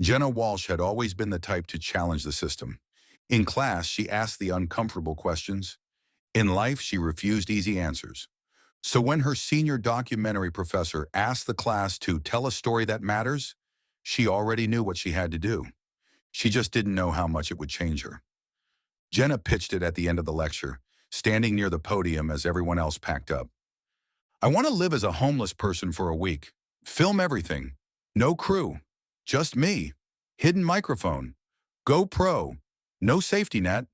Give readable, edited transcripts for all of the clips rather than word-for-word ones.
Jenna Walsh had always been the type to challenge the system. In class, she asked the uncomfortable questions. In life, she refused easy answers. So when her senior documentary professor asked the class to tell a story that matters, she already knew what she had to do. She just didn't know how much it would change her. Jenna pitched it at the end of the lecture, standing near the podium as everyone else packed up. I want to live as a homeless person for a week. Film everything. No crew. Just me. Hidden microphone. GoPro. No safety net.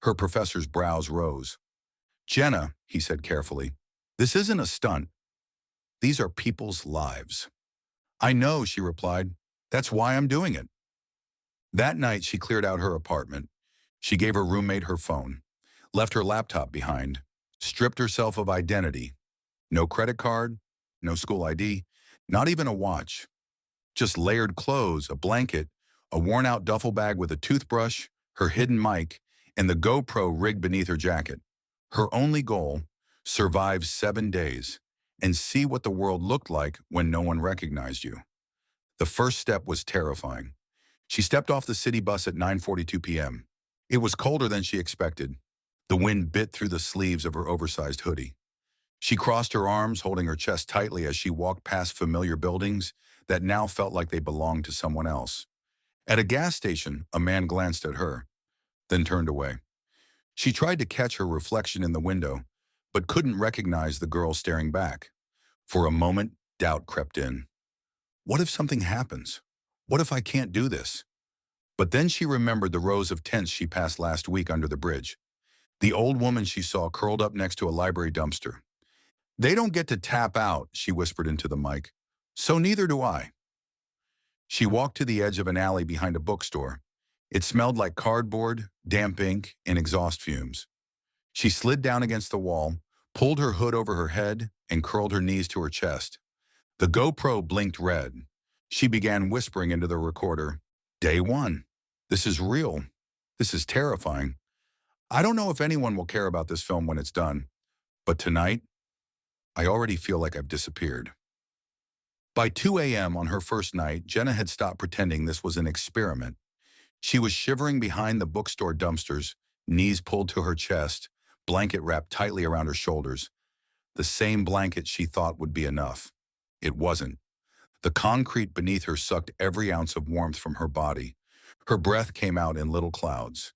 Her professor's brows rose. Jenna, he said carefully, this isn't a stunt. These are people's lives. I know, she replied. That's why I'm doing it. That night, she cleared out her apartment. She gave her roommate her phone, left her laptop behind, stripped herself of identity. No credit card, no school ID, not even a watch. Just layered clothes, a blanket, a worn-out duffel bag with a toothbrush, her hidden mic, and the GoPro rigged beneath her jacket. Her only goal, survive 7 days and see what the world looked like when no one recognized you. The first step was terrifying. She stepped off the city bus at 9:42 p.m. It was colder than she expected. The wind bit through the sleeves of her oversized hoodie. She crossed her arms, holding her chest tightly as she walked past familiar buildings that now felt like they belonged to someone else. At a gas station, a man glanced at her, then turned away. She tried to catch her reflection in the window, but couldn't recognize the girl staring back. For a moment, doubt crept in. What if something happens? What if I can't do this? But then she remembered the rows of tents she passed last week under the bridge. The old woman she saw curled up next to a library dumpster. They don't get to tap out, she whispered into the mic. So neither do I. She walked to the edge of an alley behind a bookstore. It smelled like cardboard, damp ink, and exhaust fumes. She slid down against the wall, pulled her hood over her head, and curled her knees to her chest. The GoPro blinked red. She began whispering into the recorder. Day 1. This is real. This is terrifying. I don't know if anyone will care about this film when it's done, but tonight, I already feel like I've disappeared. By 2 a.m. on her first night, Jenna had stopped pretending this was an experiment. She was shivering behind the bookstore dumpsters, knees pulled to her chest, blanket wrapped tightly around her shoulders. The same blanket she thought would be enough. It wasn't. The concrete beneath her sucked every ounce of warmth from her body. Her breath came out in little clouds.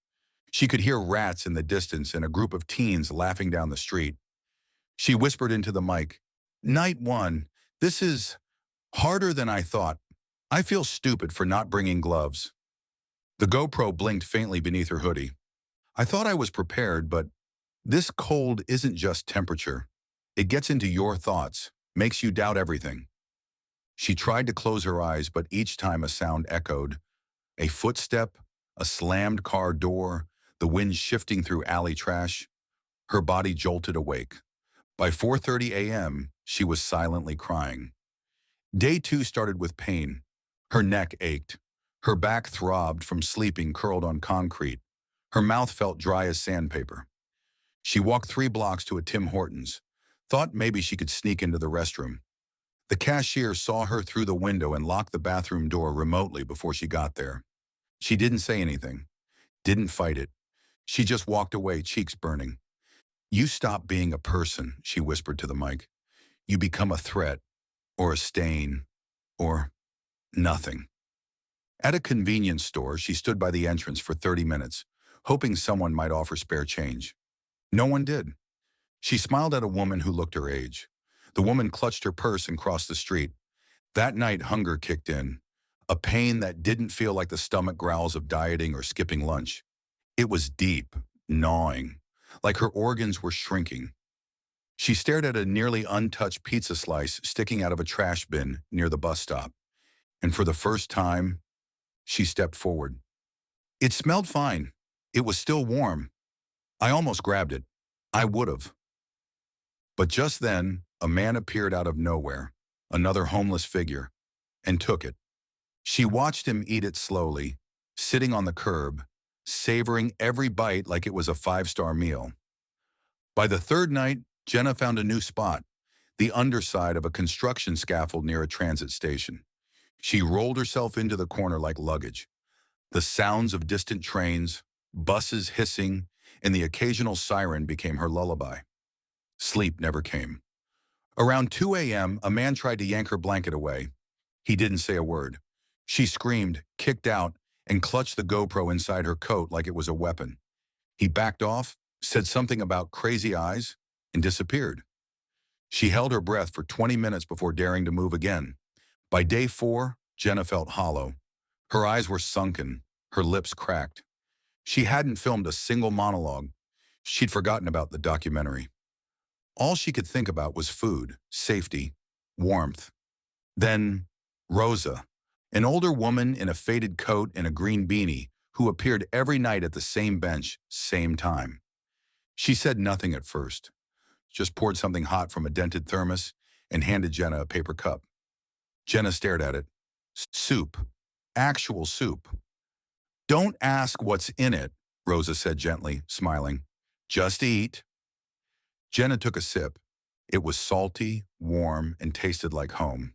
She could hear rats in the distance and a group of teens laughing down the street. She whispered into the mic, Night 1, this is harder than I thought. I feel stupid for not bringing gloves. The GoPro blinked faintly beneath her hoodie. I thought I was prepared, but this cold isn't just temperature. It gets into your thoughts, makes you doubt everything. She tried to close her eyes, but each time a sound echoed. A footstep, a slammed car door, the wind shifting through alley trash. Her body jolted awake. By 4:30 a.m., she was silently crying. Day 2 started with pain. Her neck ached. Her back throbbed from sleeping curled on concrete. Her mouth felt dry as sandpaper. She walked 3 blocks to a Tim Hortons, thought maybe she could sneak into the restroom. The cashier saw her through the window and locked the bathroom door remotely before she got there. She didn't say anything, didn't fight it. She just walked away, cheeks burning. You stop being a person, she whispered to the mic. You become a threat, or a stain, or nothing. At a convenience store, she stood by the entrance for 30 minutes, hoping someone might offer spare change. No one did. She smiled at a woman who looked her age. The woman clutched her purse and crossed the street. That night, hunger kicked in, a pain that didn't feel like the stomach growls of dieting or skipping lunch. It was deep, gnawing, like her organs were shrinking. She stared at a nearly untouched pizza slice sticking out of a trash bin near the bus stop. And for the first time, she stepped forward. It smelled fine. It was still warm. I almost grabbed it. I would have. But just then, a man appeared out of nowhere, another homeless figure, and took it. She watched him eat it slowly, sitting on the curb, savoring every bite like it was a 5-star meal. By the 3rd night, Jenna found a new spot, the underside of a construction scaffold near a transit station. She rolled herself into the corner like luggage. The sounds of distant trains, buses hissing, and the occasional siren became her lullaby. Sleep never came. Around 2 a.m., a man tried to yank her blanket away. He didn't say a word. She screamed, kicked out, and clutched the GoPro inside her coat like it was a weapon. He backed off, said something about crazy eyes, and disappeared. She held her breath for 20 minutes before daring to move again. By day 4, Jenna felt hollow. Her eyes were sunken, her lips cracked. She hadn't filmed a single monologue. She'd forgotten about the documentary. All she could think about was food, safety, warmth. Then, Rosa, an older woman in a faded coat and a green beanie who appeared every night at the same bench, same time. She said nothing at first, just poured something hot from a dented thermos and handed Jenna a paper cup. Jenna stared at it. Soup. Actual soup. Don't ask what's in it, Rosa said gently, smiling. Just eat. Jenna took a sip. It was salty, warm, and tasted like home.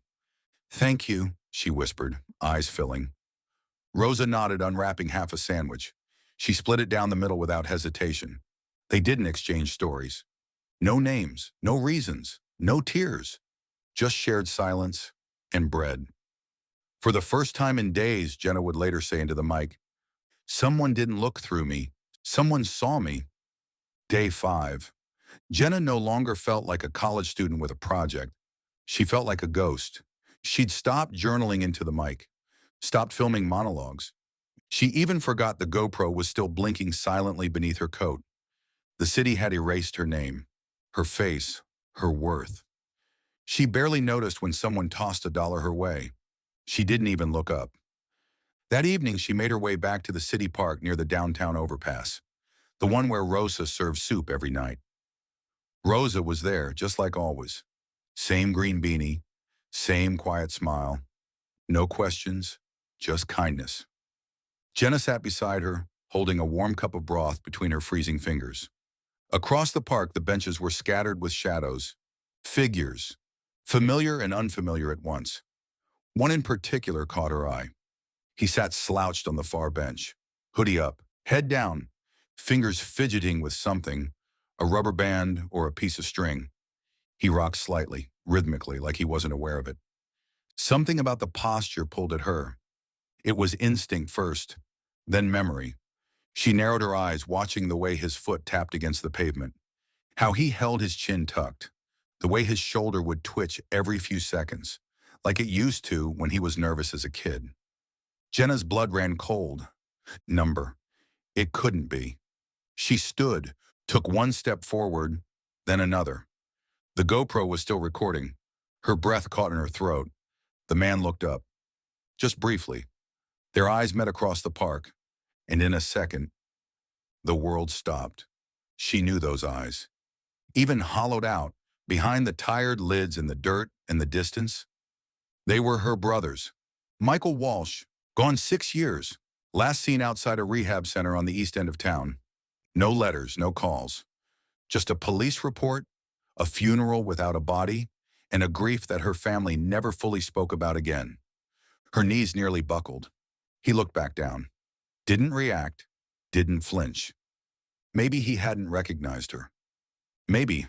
Thank you, she whispered, eyes filling. Rosa nodded, unwrapping half a sandwich. She split it down the middle without hesitation. They didn't exchange stories. No names, no reasons, no tears. Just shared silence and bread. For the first time in days, Jenna would later say into the mic, someone didn't look through me. Someone saw me. Day 5. Jenna no longer felt like a college student with a project. She felt like a ghost. She'd stopped journaling into the mic, stopped filming monologues. She even forgot the GoPro was still blinking silently beneath her coat. The city had erased her name, her face, her worth. She barely noticed when someone tossed $1 her way. She didn't even look up. That evening, she made her way back to the city park near the downtown overpass, the one where Rosa served soup every night. Rosa was there, just like always. Same green beanie, same quiet smile. No questions, just kindness. Jenna sat beside her, holding a warm cup of broth between her freezing fingers. Across the park, the benches were scattered with shadows, figures, familiar and unfamiliar at once. One in particular caught her eye. He sat slouched on the far bench, hoodie up, head down, fingers fidgeting with something, a rubber band or a piece of string. He rocked slightly, rhythmically, like he wasn't aware of it. Something about the posture pulled at her. It was instinct first, then memory. She narrowed her eyes, watching the way his foot tapped against the pavement, how he held his chin tucked, the way his shoulder would twitch every few seconds, like it used to when he was nervous as a kid. Jenna's blood ran cold. Number. It couldn't be. She stood, took one step forward, then another. The GoPro was still recording. Her breath caught in her throat. The man looked up. Just briefly. Their eyes met across the park, and in a second, the world stopped. She knew those eyes. Even hollowed out, behind the tired lids in the dirt and the distance, they were her brothers. Michael Walsh, gone 6 years, last seen outside a rehab center on the east end of town. No letters, no calls. Just a police report, a funeral without a body, and a grief that her family never fully spoke about again. Her knees nearly buckled. He looked back down. Didn't react, didn't flinch. Maybe he hadn't recognized her. Maybe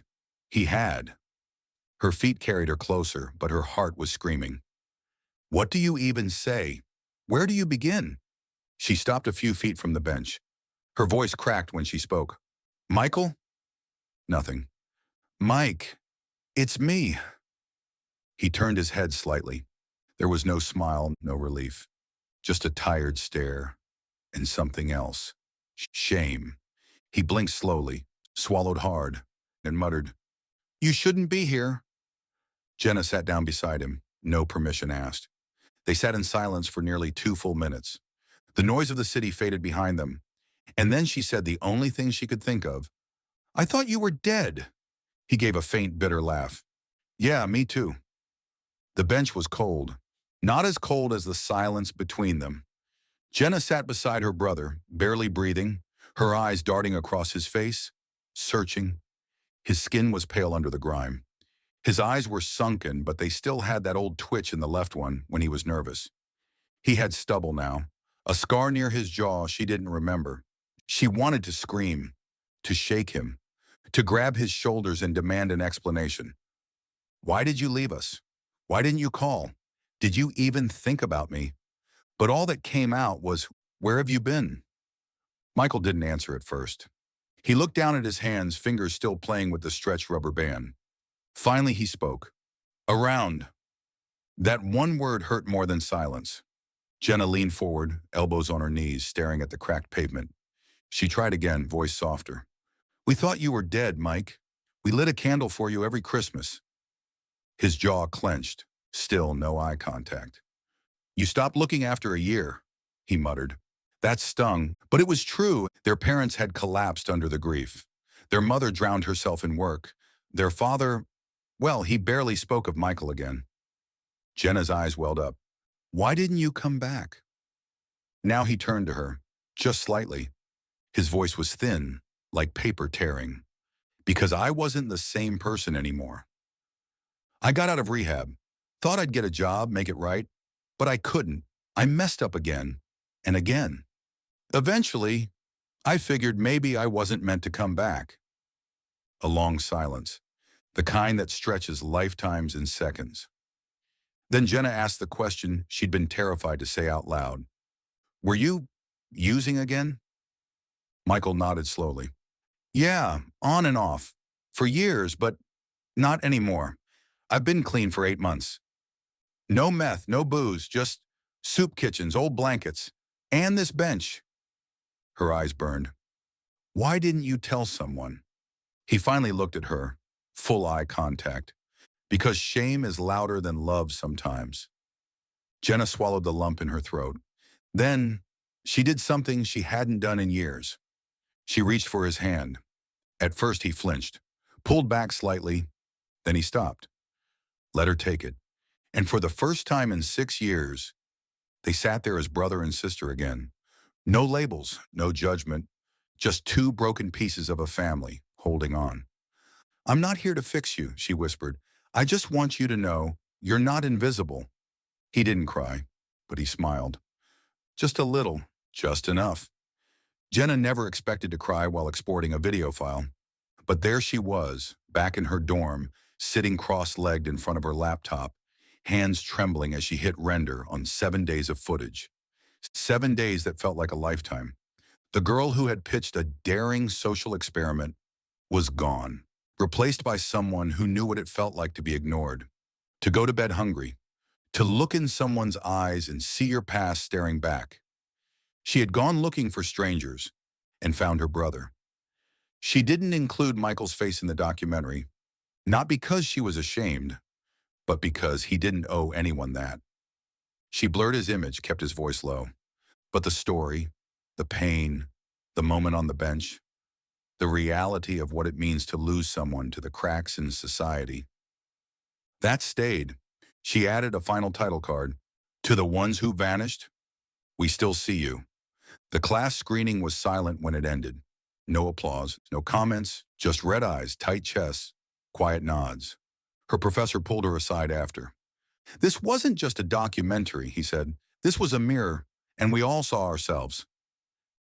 he had. Her feet carried her closer, but her heart was screaming. What do you even say? Where do you begin? She stopped a few feet from the bench. Her voice cracked when she spoke. Michael? Nothing. Mike, it's me. He turned his head slightly. There was no smile, no relief. Just a tired stare. And something else. Shame. He blinked slowly, swallowed hard, and muttered, You shouldn't be here. Jenna sat down beside him, no permission asked. They sat in silence for nearly 2 full minutes. The noise of the city faded behind them, and then she said the only thing she could think of, I thought you were dead. He gave a faint, bitter laugh. Yeah, me too. The bench was cold, not as cold as the silence between them. Jenna sat beside her brother, barely breathing, her eyes darting across his face, searching. His skin was pale under the grime. His eyes were sunken, but they still had that old twitch in the left one when he was nervous. He had stubble now, a scar near his jaw she didn't remember. She wanted to scream, to shake him, to grab his shoulders and demand an explanation. Why did you leave us? Why didn't you call? Did you even think about me? But all that came out was, where have you been? Michael didn't answer at first. He looked down at his hands, fingers still playing with the stretched rubber band. Finally, he spoke. Around. That one word hurt more than silence. Jenna leaned forward, elbows on her knees, staring at the cracked pavement. She tried again, voice softer. We thought you were dead, Mike. We lit a candle for you every Christmas. His jaw clenched, still no eye contact. You stopped looking after a year, he muttered. That stung, but it was true. Their parents had collapsed under the grief. Their mother drowned herself in work. Their father, well, he barely spoke of Michael again. Jenna's eyes welled up. Why didn't you come back? Now he turned to her, just slightly. His voice was thin, like paper tearing. Because I wasn't the same person anymore. I got out of rehab. Thought I'd get a job, make it right. But I couldn't. I messed up again. And again. Eventually, I figured maybe I wasn't meant to come back. A long silence. The kind that stretches lifetimes in seconds. Then Jenna asked the question she'd been terrified to say out loud. Were you using again? Michael nodded slowly. Yeah, on and off. For years, but not anymore. I've been clean for 8 months. No meth, no booze, just soup kitchens, old blankets, and this bench. Her eyes burned. Why didn't you tell someone? He finally looked at her, full eye contact. Because shame is louder than love sometimes. Jenna swallowed the lump in her throat. Then, she did something she hadn't done in years. She reached for his hand. At first he flinched, pulled back slightly, then he stopped. Let her take it. And for the first time in 6 years, they sat there as brother and sister again. No labels, no judgment, just 2 broken pieces of a family holding on. I'm not here to fix you, she whispered. I just want you to know you're not invisible. He didn't cry, but he smiled. Just a little, just enough. Jenna never expected to cry while exporting a video file. But there she was, back in her dorm, sitting cross-legged in front of her laptop, hands trembling as she hit render on 7 days of footage. 7 days that felt like a lifetime. The girl who had pitched a daring social experiment was gone, replaced by someone who knew what it felt like to be ignored, to go to bed hungry, to look in someone's eyes and see your past staring back. She had gone looking for strangers and found her brother. She didn't include Michael's face in the documentary, not because she was ashamed, but because he didn't owe anyone that. She blurred his image, kept his voice low. But the story, the pain, the moment on the bench, the reality of what it means to lose someone to the cracks in society. That stayed. She added a final title card. To the ones who vanished, we still see you. The class screening was silent when it ended. No applause, no comments, just red eyes, tight chests, quiet nods. Her professor pulled her aside after. This wasn't just a documentary, he said. This was a mirror, and we all saw ourselves.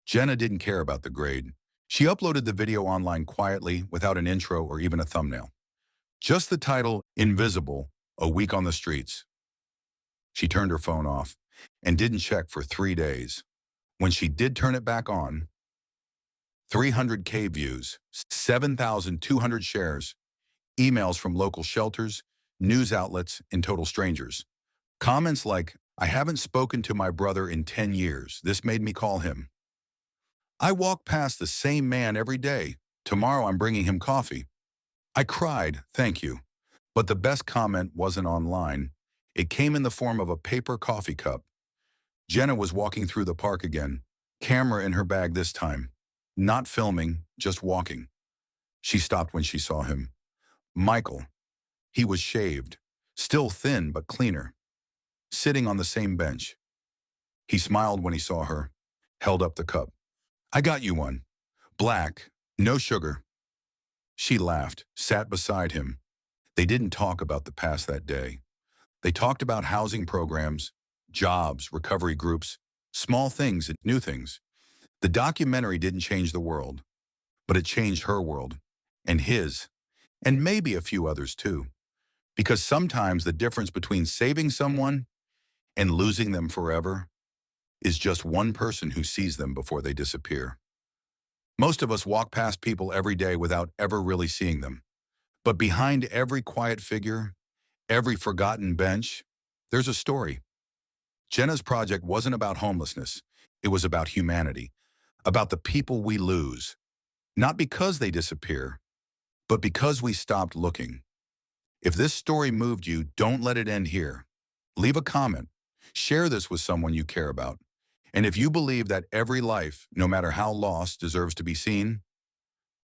Jenna didn't care about the grade. She uploaded the video online quietly without an intro or even a thumbnail. Just the title, Invisible, a week on the streets. She turned her phone off and didn't check for 3 days. When she did turn it back on, 300K views, 7,200 shares, emails from local shelters, news outlets, and total strangers. Comments like, I haven't spoken to my brother in 10 years. This made me call him. I walk past the same man every day. Tomorrow I'm bringing him coffee. I cried, thank you. But the best comment wasn't online. It came in the form of a paper coffee cup. Jenna was walking through the park again, camera in her bag this time. Not filming, just walking. She stopped when she saw him. Michael. He was shaved, still thin but cleaner, sitting on the same bench. He smiled when he saw her, held up the cup. I got you one. Black, no sugar. She laughed, sat beside him. They didn't talk about the past that day. They talked about housing programs, jobs, recovery groups, small things and new things. The documentary didn't change the world, but it changed her world, and his, and maybe a few others too. Because sometimes the difference between saving someone and losing them forever is just one person who sees them before they disappear. Most of us walk past people every day without ever really seeing them. But behind every quiet figure, every forgotten bench, there's a story. Jenna's project wasn't about homelessness. It was about humanity, about the people we lose, not because they disappear, but because we stopped looking. If this story moved you, don't let it end here. Leave a comment. Share this with someone you care about. And if you believe that every life, no matter how lost, deserves to be seen,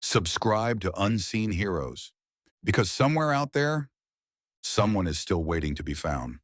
subscribe to Unseen Heroes. Because somewhere out there, someone is still waiting to be found.